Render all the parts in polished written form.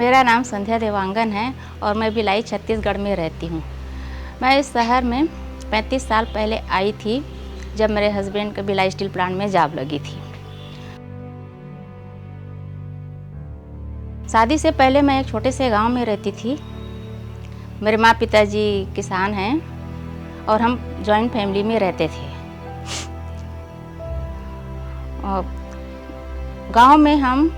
मेरा नाम संध्या देवांगन है और मैं भिलाई छत्तीसगढ़ में रहती हूँ। मैं इस शहर में 35 साल पहले आई थी, जब मेरे हस्बैंड के भिलाई स्टील प्लांट में जॉब लगी थी। शादी से पहले मैं एक छोटे से गांव में रहती थी। मेरे माँ पिताजी किसान हैं और हम जॉइंट फैमिली में रहते थे। और गांव में हम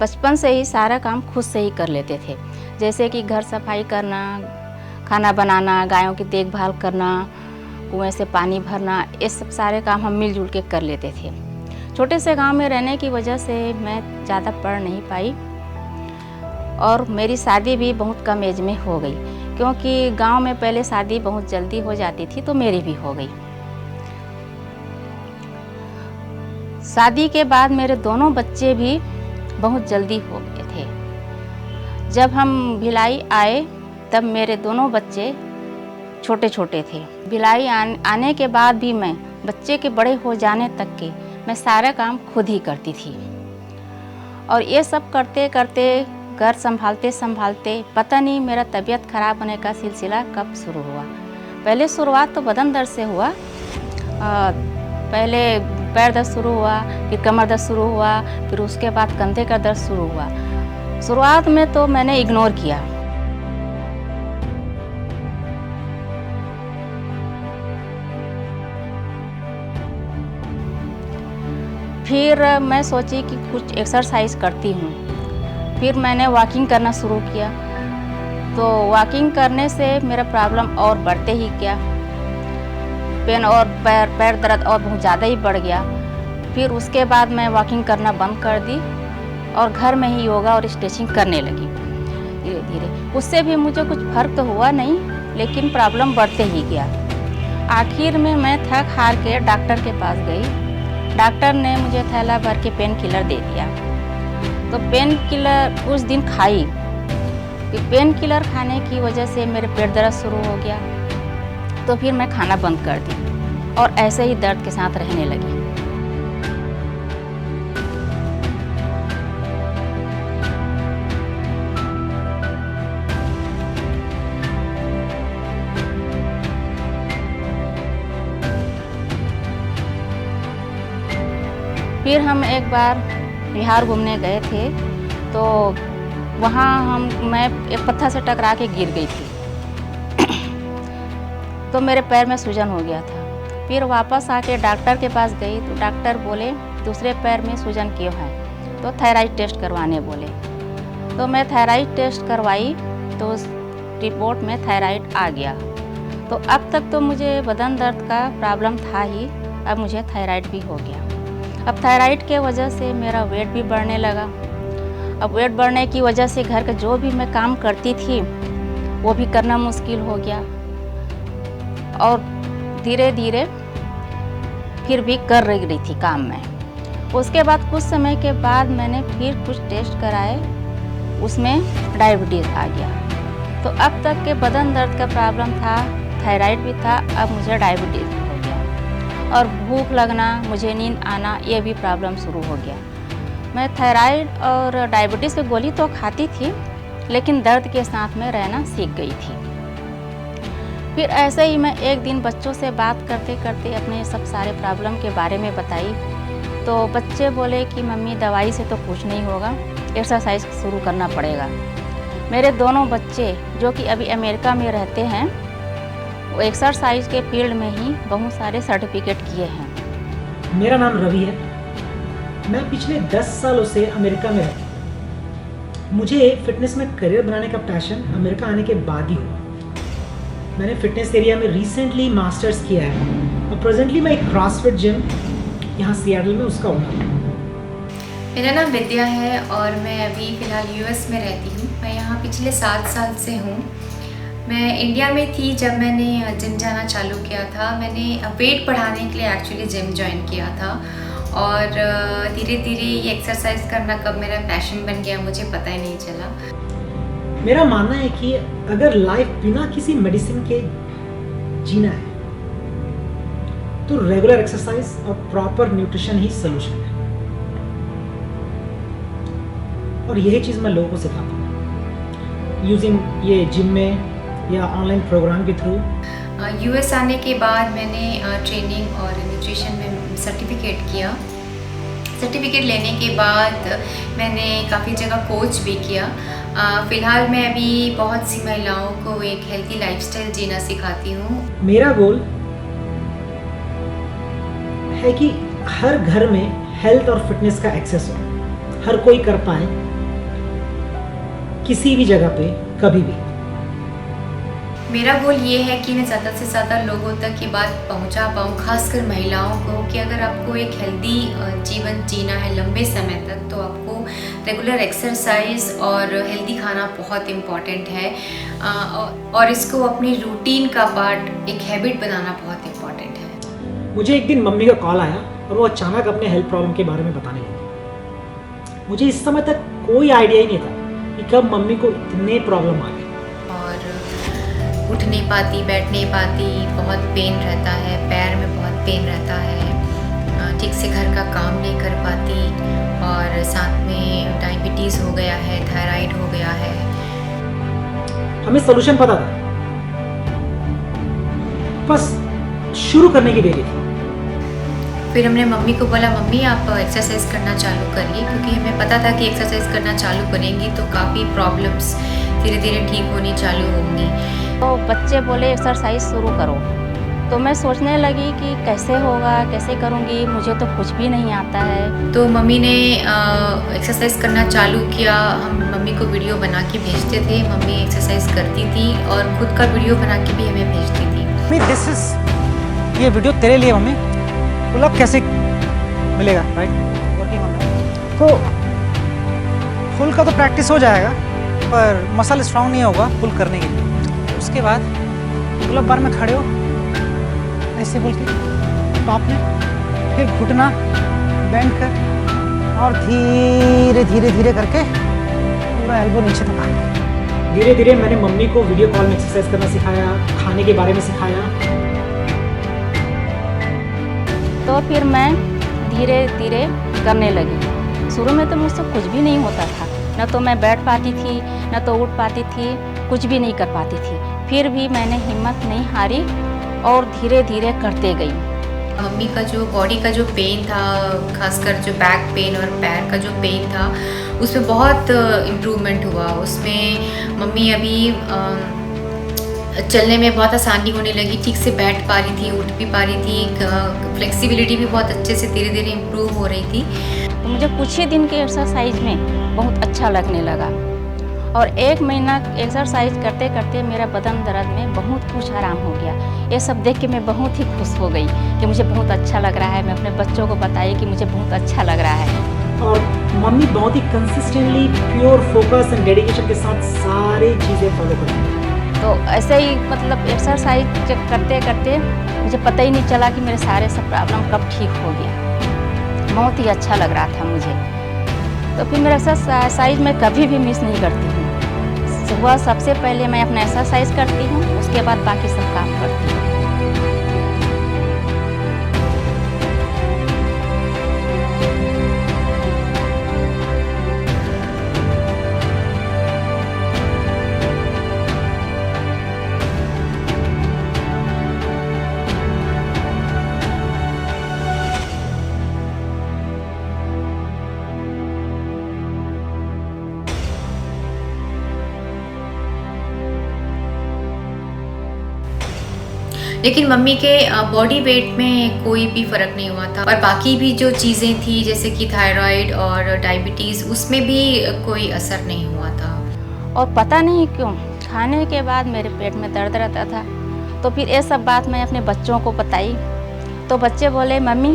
बचपन से ही सारा काम खुद से ही कर लेते थे, जैसे कि घर सफाई करना, खाना बनाना, गायों की देखभाल करना, कुएं से पानी भरना, ये सब सारे काम हम मिलजुल के कर लेते थे। छोटे से गांव में रहने की वजह से मैं ज़्यादा पढ़ नहीं पाई और मेरी शादी भी बहुत कम एज में हो गई, क्योंकि गांव में पहले शादी बहुत जल्दी हो जाती थी, तो मेरी भी हो गई। शादी के बाद मेरे दोनों बच्चे भी बहुत जल्दी हो गए थे। जब हम भिलाई आए तब मेरे दोनों बच्चे छोटे छोटे थे। भिलाई आने के बाद भी मैं बच्चे के बड़े हो जाने तक के मैं सारा काम खुद ही करती थी। और ये सब करते करते, घर संभालते संभालते, पता नहीं मेरा तबीयत खराब होने का सिलसिला कब शुरू हुआ। पहले शुरुआत तो बदन दर्द से हुआ। पहले पैर दर्द शुरू हुआ, फिर कमर दर्द शुरू हुआ, फिर उसके बाद कंधे का दर्द शुरू हुआ। शुरुआत में तो मैंने इग्नोर किया। फिर मैं सोची कि कुछ एक्सरसाइज करती हूँ। फिर मैंने वॉकिंग करना शुरू किया, तो वॉकिंग करने से मेरा प्रॉब्लम और बढ़ते ही गया। पेन और पैर दर्द और बहुत ज़्यादा ही बढ़ गया। फिर उसके बाद मैं वॉकिंग करना बंद कर दी और घर में ही योगा और स्ट्रेचिंग करने लगी धीरे धीरे। उससे भी मुझे कुछ फर्क तो हुआ नहीं, लेकिन प्रॉब्लम बढ़ते ही गया। आखिर में मैं थक हार के डॉक्टर के पास गई। डॉक्टर ने मुझे थैला भर के पेन किलर दे दिया। तो पेन किलर कुछ दिन खाई। पेन किलर खाने की वजह से मेरे पेट दर्द शुरू हो गया, तो फिर मैं खाना बंद कर दी और ऐसे ही दर्द के साथ रहने लगी। फिर हम एक बार बिहार घूमने गए थे, तो वहाँ मैं एक पत्थर से टकरा के गिर गई थी, तो मेरे पैर में सूजन हो गया था। फिर वापस आके डॉक्टर के पास गई, तो डॉक्टर बोले दूसरे पैर में सूजन क्यों है, तो थायराइड टेस्ट करवाने बोले। तो मैं थायराइड टेस्ट करवाई, तो उस रिपोर्ट में थायराइड आ गया। तो अब तक तो मुझे बदन दर्द का प्रॉब्लम था ही, अब मुझे थायराइड भी हो गया। अब थायराइड के वजह से मेरा वेट भी बढ़ने लगा। अब वेट बढ़ने की वजह से घर का जो भी मैं काम करती थी वो भी करना मुश्किल हो गया। और धीरे धीरे फिर भी कर रही थी काम में। उसके बाद कुछ समय के बाद मैंने फिर कुछ टेस्ट कराए, उसमें डायबिटीज़ आ गया। तो अब तक के बदन दर्द का प्रॉब्लम था, थायराइड भी था, अब मुझे डायबिटीज़ भी हो गया। और भूख लगना, मुझे नींद आना, ये भी प्रॉब्लम शुरू हो गया। मैं थायराइड और डायबिटीज़ की गोली तो खाती थी, लेकिन दर्द के साथ में रहना सीख गई थी। फिर ऐसे ही मैं एक दिन बच्चों से बात करते करते अपने सब सारे प्रॉब्लम के बारे में बताई, तो बच्चे बोले कि मम्मी दवाई से तो कुछ नहीं होगा, एक्सरसाइज शुरू करना पड़ेगा। मेरे दोनों बच्चे जो कि अभी अमेरिका में रहते हैं, वो एक्सरसाइज के फील्ड में ही बहुत सारे सर्टिफिकेट किए हैं। मेरा नाम रवि है। मैं पिछले 10 सालों से अमेरिका में रहता हूँ। मुझे फिटनेस में करियर बनाने का पैशन अमेरिका आने के बाद ही हुआ। मैंने फिटनेस एरिया में रिसेंटली मास्टर्स किया है और प्रेजेंटली मैं एक क्रॉसफिट जिम यहाँ सियाटल में उसका ओनर हूँ। मेरा नाम विद्या है और मैं अभी फ़िलहाल यूएस में रहती हूँ। मैं यहाँ पिछले 7 साल से हूँ। मैं इंडिया में थी जब मैंने जिम जाना चालू किया था। मैंने वेट बढ़ाने के लिए एक्चुअली जिम ज्वाइन किया था और धीरे धीरे ये एक्सरसाइज करना कब मेरा पैशन बन गया मुझे पता ही नहीं चला। मेरा मानना है कि अगर लाइफ बिना किसी मेडिसिन के जीना है तो रेगुलर एक्सरसाइज और प्रॉपर न्यूट्रिशन ही सलूशन है। और यही चीज़ मैं लोगों को सिखाता हूँ यूजिंग ये जिम में या ऑनलाइन प्रोग्राम के थ्रू। यूएस आने के बाद मैंने ट्रेनिंग और न्यूट्रिशन में सर्टिफिकेट किया। सर्टिफिकेट लेने के बाद मैंने काफ़ी जगह कोच भी किया। फ़िलहाल मैं अभी बहुत सी महिलाओं को एक हेल्थी लाइफस्टाइल जीना सिखाती हूँ। मेरा गोल है कि हर घर में हेल्थ और फिटनेस का एक्सेस हो, हर कोई कर पाए, किसी भी जगह पे, कभी भी। मेरा गोल ये है कि मैं ज़्यादा से ज़्यादा लोगों तक ये बात पहुंचा पाऊँ, खासकर महिलाओं को, कि अगर आपको एक हेल्दी जीवन जीना है लंबे समय तक तो आपको रेगुलर एक्सरसाइज और हेल्दी खाना बहुत इम्पॉर्टेंट है, और इसको अपनी रूटीन का पार्ट, एक हैबिट बनाना बहुत इम्पॉर्टेंट है। मुझे एक दिन मम्मी का कॉल आया और वो अचानक अपने हेल्थ प्रॉब्लम के बारे में बताने लगी। मुझे इस समय तक कोई आइडिया ही नहीं था कि कब मम्मी को इतने प्रॉब्लम आ गए। और उठ नहीं पाती, बैठ नहीं पाती, बहुत पेन रहता है, पैर में बहुत पेन रहता है, ठीक से घर का काम नहीं कर पाती, और साथ में डायबिटीज़ हो गया है, थायराइड हो गया है। हमें सलूशन पता था, बस शुरू करने की देरी थी। फिर हमने मम्मी को बोला, मम्मी आप एक्सरसाइज करना चालू करिए, क्योंकि हमें पता था कि एक्सरसाइज करना चालू करेंगी तो काफ़ी प्रॉब्लम्स धीरे धीरे ठीक होनी चालू होंगी। तो बच्चे बोले एक्सरसाइज शुरू करो, तो मैं सोचने लगी कि कैसे होगा, कैसे करूँगी, मुझे तो कुछ भी नहीं आता है। तो मम्मी ने एक्सरसाइज करना चालू किया। हम मम्मी को वीडियो बना के भेजते थे, मम्मी एक्सरसाइज करती थी और खुद का वीडियो बना के भी हमें भेजती थी। ये वीडियो तेरे लिए मम्मी। पुलअप कैसे मिलेगा, राइट? वर्किंग ऑन तो फुल का तो प्रैक्टिस हो जाएगा, पर मसल स्ट्रांग नहीं होगा फुल करने के लिए। उसके बाद पुलअप बार में खड़े हो ऐसे बोल के टॉप में, फिर घुटना बेंड कर और धीरे धीरे धीरे करके पूरा एल्बो नीचे तक आ। धीरे धीरे मैंने मम्मी को वीडियो कॉल में एक्सरसाइज करना सिखाया, खाने के बारे में सिखाया। तो फिर मैं धीरे धीरे करने लगी। शुरू में तो मुझसे कुछ भी नहीं होता था, न तो मैं बैठ पाती थी, न तो उठ पाती थी, कुछ भी नहीं कर पाती थी। फिर भी मैंने हिम्मत नहीं हारी और धीरे धीरे करते गई। मम्मी का जो बॉडी का जो पेन था, खासकर जो बैक पेन और पैर का जो पेन था, उसमें बहुत इम्प्रूवमेंट हुआ। उसमें मम्मी अभी चलने में बहुत आसानी होने लगी, ठीक से बैठ पा रही थी, उठ भी पा रही थी, फ्लेक्सिबिलिटी भी बहुत अच्छे से धीरे धीरे इम्प्रूव हो रही थी। तो मुझे कुछ ही दिन के एक्सरसाइज में बहुत अच्छा लगने लगा, और 1 महीना एक्सरसाइज करते करते मेरा बदन दर्द में बहुत कुछ आराम हो गया। ये सब देख के मैं बहुत ही खुश हो गई कि मुझे बहुत अच्छा लग रहा है। मैं अपने बच्चों को बताई कि मुझे बहुत अच्छा लग रहा है। और मम्मी बहुत ही consistently, pure focus and dedication के साथ सारी चीज़ें फॉलो करती हैं। तो ऐसे ही मतलब एक्सरसाइज करते करते मुझे पता ही नहीं चला कि मेरे सारे सब प्रॉब्लम कब ठीक हो गया। बहुत ही अच्छा लग रहा था मुझे। तो फिर मेरा एक्सरसाइज मैं कभी भी मिस नहीं करती हूँ। सुबह सबसे पहले मैं अपना एक्सरसाइज करती हूँ, उसके बाद बाकी सब काम करती हूँ। लेकिन मम्मी के बॉडी वेट में कोई भी फ़र्क नहीं हुआ था, और बाकी भी जो चीज़ें थी जैसे कि थायराइड और डायबिटीज़, उसमें भी कोई असर नहीं हुआ था। और पता नहीं क्यों खाने के बाद मेरे पेट में दर्द रहता था। तो फिर ये सब बात मैं अपने बच्चों को बताई, तो बच्चे बोले, मम्मी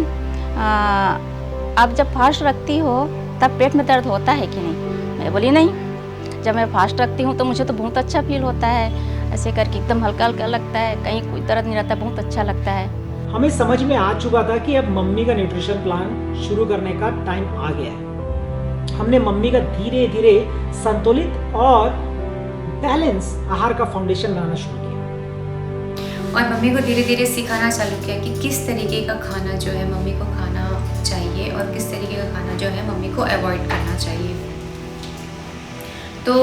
आप जब फास्ट रखती हो तब पेट में दर्द होता है कि नहीं? मैं बोली नहीं, जब मैं फास्ट रखती हूँ तो मुझे तो बहुत अच्छा फील होता है, ऐसे करके एकदम हल्का हल्का लगता है, कहीं कोई दर्द नहीं रहता, बहुत अच्छा लगता है। हमें समझ में आ चुका था कि अब मम्मी का न्यूट्रिशन प्लान शुरू करने का टाइम आ गया है। हमने मम्मी का धीरे धीरे संतुलित और बैलेंस आहार का फाउंडेशन बनाना शुरू किया, और मम्मी को धीरे धीरे सिखाना चालू किया कि किस तरीके का खाना जो है मम्मी को खाना चाहिए और किस तरीके का खाना जो है मम्मी को अवॉइड करना चाहिए। तो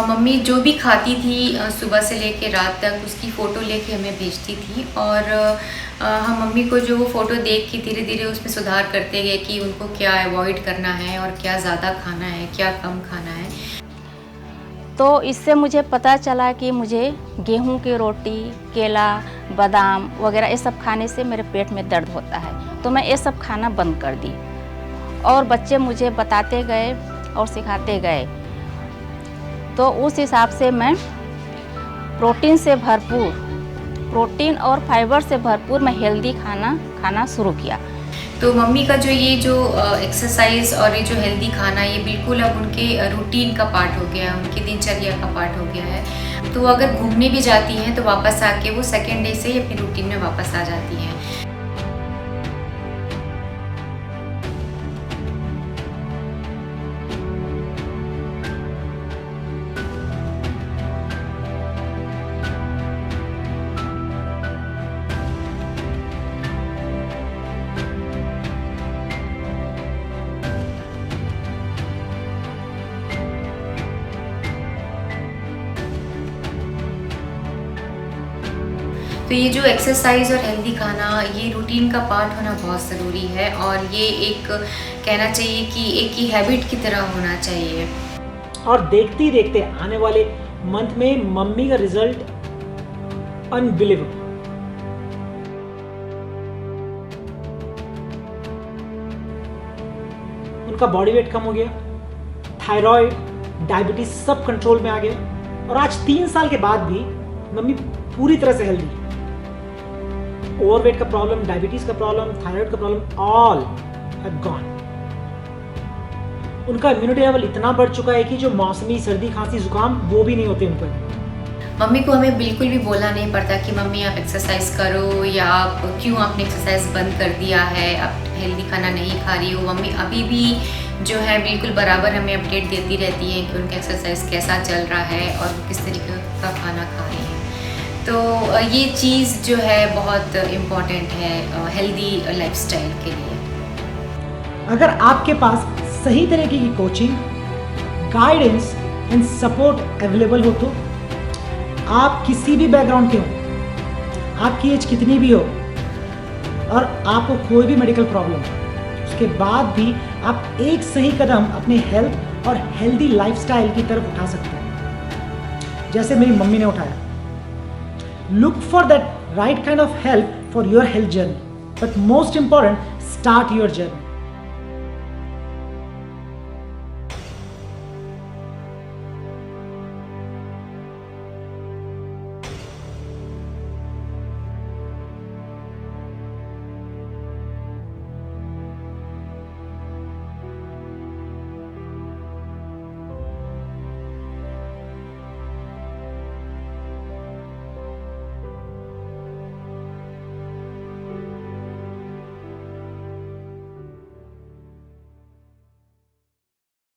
मम्मी जो भी खाती थी सुबह से लेके रात तक उसकी फ़ोटो लेके हमें भेजती थी, और हम मम्मी को जो वो फ़ोटो देख के धीरे धीरे उसमें सुधार करते गए कि उनको क्या अवॉइड करना है और क्या ज़्यादा खाना है, क्या कम खाना है। तो इससे मुझे पता चला कि मुझे गेहूं की रोटी, केला, बादाम वगैरह ये सब खाने से मेरे पेट में दर्द होता है। तो मैं ये सब खाना बंद कर दी और बच्चे मुझे बताते गए और सिखाते गए। तो उस हिसाब से मैं प्रोटीन और फाइबर से भरपूर मैं हेल्दी खाना खाना शुरू किया। तो मम्मी का जो ये जो एक्सरसाइज और ये जो हेल्दी खाना, ये बिल्कुल अब उनके रूटीन का पार्ट हो गया है, उनकी दिनचर्या का पार्ट हो गया है। तो अगर घूमने भी जाती हैं तो वापस आके वो सेकेंड डे से ही अपनी रूटीन में वापस आ जाती हैं। तो ये जो एक्सरसाइज और हेल्दी खाना, ये रूटीन का पार्ट होना बहुत ज़रूरी है, और ये एक कहना चाहिए कि एक ही हैबिट की तरह होना चाहिए। और देखते ही देखते आने वाले मंथ में मम्मी का रिजल्ट अनबिलीवेबल। उनका बॉडी वेट कम हो गया, थायराइड, डायबिटीज सब कंट्रोल में आ गया, और आज 3 साल के बाद भी मम्मी पूरी तरह से हेल्दी। ओवरवेट का प्रॉब्लम, डायबिटीज का प्रॉब्लम, थायराइड का प्रॉब्लम, ऑल हैव गॉन। उनका इम्यूनिटी लेवल इतना बढ़ चुका है कि जो मौसमी सर्दी, खांसी, जुकाम वो भी नहीं होते उनको। मम्मी को हमें बिल्कुल भी बोलना नहीं पड़ता कि मम्मी आप एक्सरसाइज करो, या आप क्यों आपने एक्सरसाइज बंद कर दिया है, आप हेल्दी खाना नहीं खा रही हो। मम्मी अभी भी जो है बिल्कुल बराबर हमें अपडेट देती रहती है कि उनका एक्सरसाइज कैसा चल रहा है और वो किस तरीके का खाना खा रही है। तो ये चीज़ जो है बहुत इम्पॉर्टेंट है हेल्दी लाइफस्टाइल के लिए। अगर आपके पास सही तरीके की coaching, guidance and support available हो, तो आप किसी भी बैकग्राउंड के हो, आपकी एज कितनी भी हो, और आपको कोई भी मेडिकल प्रॉब्लम हो, उसके बाद भी आप एक सही कदम अपने हेल्थ और हेल्दी लाइफस्टाइल की तरफ उठा सकते हैं, जैसे मेरी मम्मी ने उठाया। Look for that right kind of help for your health journey, but most important, start your journey.